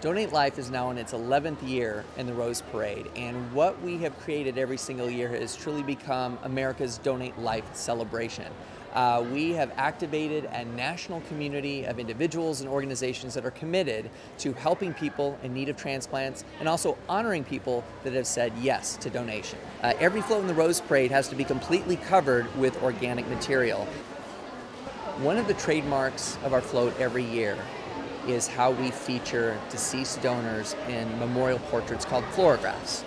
Donate Life is now in its 11th year in the Rose Parade, and what we have created every single year has truly become America's Donate Life celebration. We have activated a national community of individuals and organizations that are committed to helping people in need of transplants and also honoring people that have said yes to donation. Every float in the Rose Parade has to be completely covered with organic material. One of the trademarks of our float every year is how we feature deceased donors in memorial portraits called Floragraphs.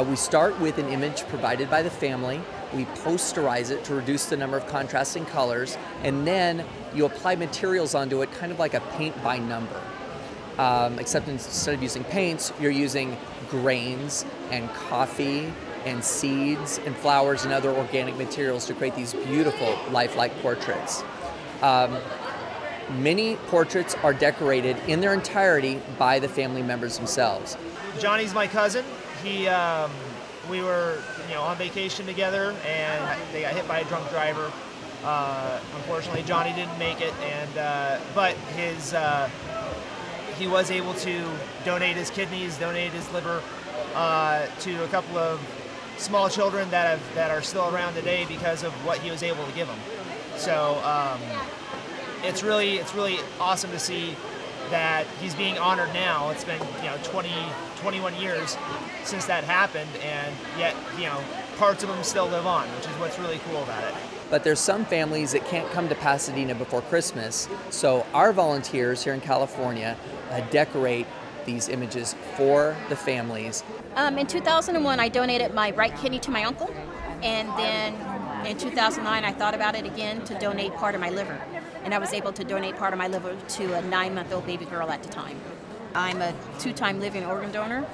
We start with an image provided by the family, we posterize it to reduce the number of contrasting colors, and then you apply materials onto it kind of like a paint by number. Except instead of using paints, you're using grains and coffee and seeds and flowers and other organic materials to create these beautiful lifelike portraits. Many portraits are decorated in their entirety by the family members themselves. Johnny's my cousin. We were on vacation together, and they got hit by a drunk driver. Unfortunately, Johnny didn't make it, but he was able to donate his kidneys, donate his liver to a couple of small children that are still around today because of what he was able to give them. So it's really awesome to see that he's being honored now. It's been 21 years since that happened, and yet parts of them still live on, which is what's really cool about it. But there's some families that can't come to Pasadena before Christmas, so our volunteers here in California decorate these images for the families. In 2001, I donated my right kidney to my uncle, and then in 2009, I thought about it again to donate part of my liver, and I was able to donate part of my liver to a 9-month-old baby girl at the time. I'm a 2-time living organ donor,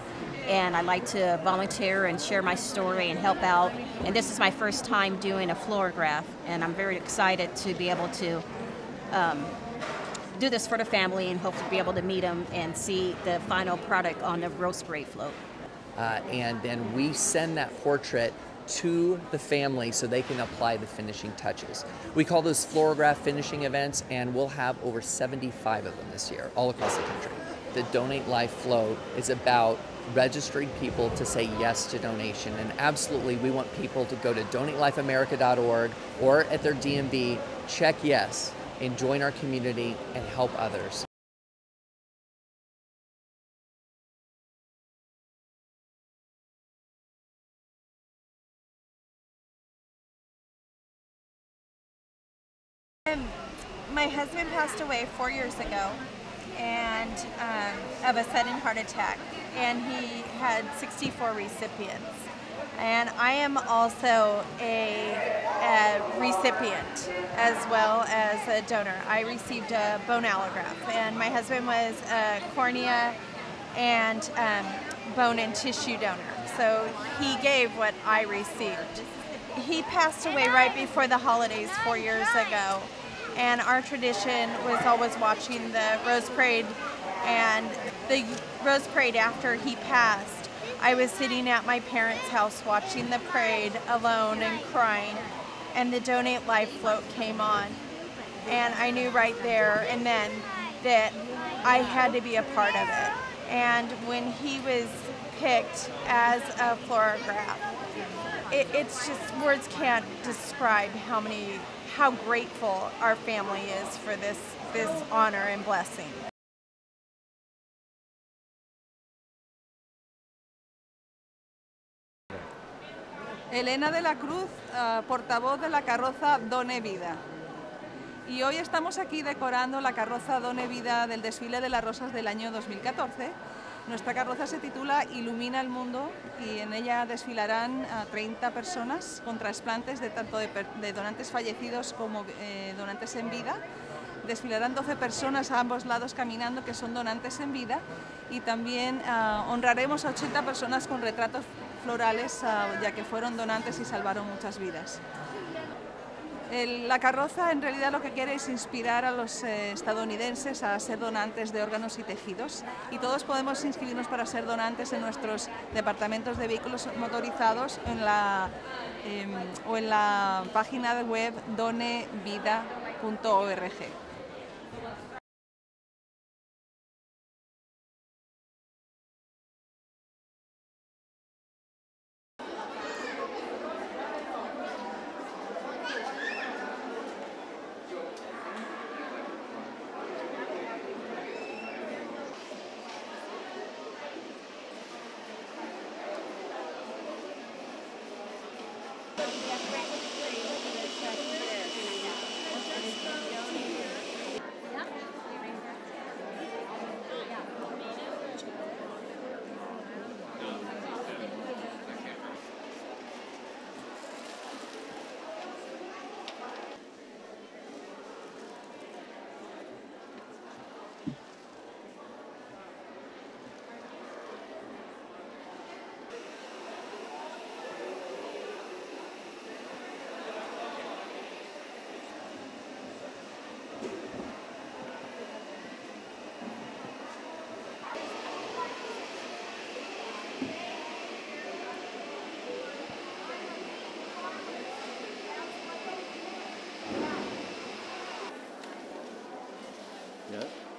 and I like to volunteer and share my story and help out. And this is my first time doing a Floragraph, and I'm very excited to be able to do this for the family and hopefully be able to meet them and see the final product on the Rose Parade float. And then we send that portrait to the family so they can apply the finishing touches. We call those Floragraph finishing events, and we'll have over 75 of them this year, all across the country. The Donate Life float is about registering people to say yes to donation, and absolutely we want people to go to donatelifeamerica.org or at their DMV, check yes, and join our community and help others. My husband passed away 4 years ago, and of a sudden heart attack, and he had 64 recipients. And I am also a recipient as well as a donor. I received a bone allograft, and my husband was a cornea and bone and tissue donor. So he gave what I received. He passed away right before the holidays 4 years ago. And our tradition was always watching the Rose Parade, and the Rose Parade after he passed, I was sitting at my parents' house watching the parade alone and crying, and the Donate Life float came on, and I knew right there and then that I had to be a part of it. And when he was picked as a Floragraph, it's just, words can't describe how grateful our family is for this honor and blessing. Elena de la Cruz, portavoz de la carroza Done Vida. Y hoy estamos aquí decorando la carroza Done Vida del desfile de las rosas del año 2014. Nuestra carroza se titula Ilumina el Mundo, y en ella desfilarán a 30 personas con trasplantes tanto de donantes fallecidos como donantes en vida. Desfilarán 12 personas a ambos lados caminando que son donantes en vida, y también honraremos a 80 personas con retratos florales ya que fueron donantes y salvaron muchas vidas. La carroza en realidad lo que quiere es inspirar a los estadounidenses a ser donantes de órganos y tejidos, y todos podemos inscribirnos para ser donantes en nuestros departamentos de vehículos motorizados o en la página web donevida.org. Yeah.